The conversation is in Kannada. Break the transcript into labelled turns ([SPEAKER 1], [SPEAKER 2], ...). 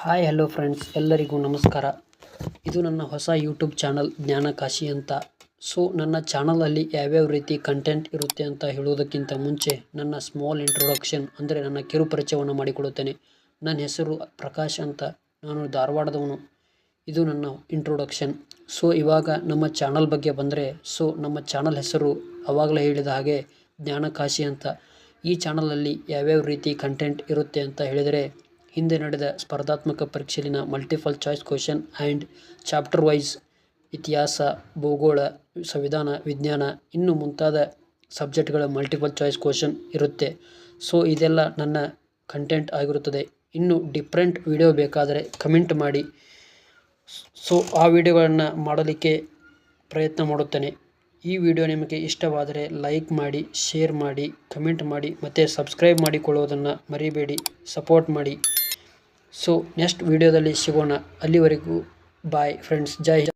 [SPEAKER 1] ಹಾಯ್ ಹಲೋ ಫ್ರೆಂಡ್ಸ್, ಎಲ್ಲರಿಗೂ ನಮಸ್ಕಾರ. ಇದು ನನ್ನ ಹೊಸ ಯೂಟ್ಯೂಬ್ ಚಾನಲ್ ಜ್ಞಾನಕಾಶಿ ಅಂತ. ನನ್ನ ಚಾನಲಲ್ಲಿ ಯಾವ್ಯಾವ ರೀತಿ ಕಂಟೆಂಟ್ ಇರುತ್ತೆ ಅಂತ ಹೇಳೋದಕ್ಕಿಂತ ಮುಂಚೆ ನನ್ನ ಸ್ಮಾಲ್ ಇಂಟ್ರೊಡಕ್ಷನ್ ಅಂದರೆ ನನ್ನ ಕಿರು ಪರಿಚಯವನ್ನು ಮಾಡಿಕೊಡುತ್ತೇನೆ. ನನ್ನ ಹೆಸರು ಪ್ರಕಾಶ್ ಅಂತ, ನಾನು ಧಾರವಾಡದವನು. ಇದು ನನ್ನ ಇಂಟ್ರೊಡಕ್ಷನ್. ಇವಾಗ ನಮ್ಮ ಚಾನಲ್ ಬಗ್ಗೆ ಬಂದರೆ, ನಮ್ಮ ಚಾನಲ್ ಹೆಸರು ಆವಾಗಲೇ ಹೇಳಿದ ಹಾಗೆ ಜ್ಞಾನಕಾಶಿ ಅಂತ. ಈ ಚಾನಲಲ್ಲಿ ಯಾವ್ಯಾವ ರೀತಿ ಕಂಟೆಂಟ್ ಇರುತ್ತೆ ಅಂತ ಹೇಳಿದರೆ, ಹಿಂದೆ ನಡೆದ ಸ್ಪರ್ಧಾತ್ಮಕ ಪರೀಕ್ಷೆಯಲ್ಲಿನ multiple choice question and chapter wise ಇತಿಹಾಸ, ಭೂಗೋಳ, ಸಂವಿಧಾನ, ವಿಜ್ಞಾನ ಇನ್ನೂ ಮುಂತಾದ ಸಬ್ಜೆಕ್ಟ್ಗಳ ಮಲ್ಟಿಪಲ್ ಚಾಯ್ಸ್ ಕ್ವೆಶ್ಚನ್ ಇರುತ್ತೆ. ಇದೆಲ್ಲ ನನ್ನ ಕಂಟೆಂಟ್ ಆಗಿರುತ್ತದೆ. ಇನ್ನು ಡಿಫ್ರೆಂಟ್ ವಿಡಿಯೋ ಬೇಕಾದರೆ ಕಮೆಂಟ್ ಮಾಡಿ. ಆ ವಿಡಿಯೋಗಳನ್ನು ಮಾಡಲಿಕ್ಕೆ ಪ್ರಯತ್ನ ಮಾಡುತ್ತೇನೆ. ಈ ವಿಡಿಯೋ ನಿಮಗೆ ಇಷ್ಟವಾದರೆ ಲೈಕ್ ಮಾಡಿ, ಶೇರ್ ಮಾಡಿ, ಕಮೆಂಟ್ ಮಾಡಿ ಮತ್ತು ಸಬ್ಸ್ಕ್ರೈಬ್ ಮಾಡಿಕೊಳ್ಳುವುದನ್ನು ಮರಿಬೇಡಿ. ಸಪೋರ್ಟ್ ಮಾಡಿ. ನೆಕ್ಸ್ಟ್ ವಿಡಿಯೋದಲ್ಲಿ ಸಿಗೋಣ. ಅಲ್ಲಿವರೆಗೂ ಬಾಯ್ ಫ್ರೆಂಡ್ಸ್. ಜೈ ಹಿಂದ್.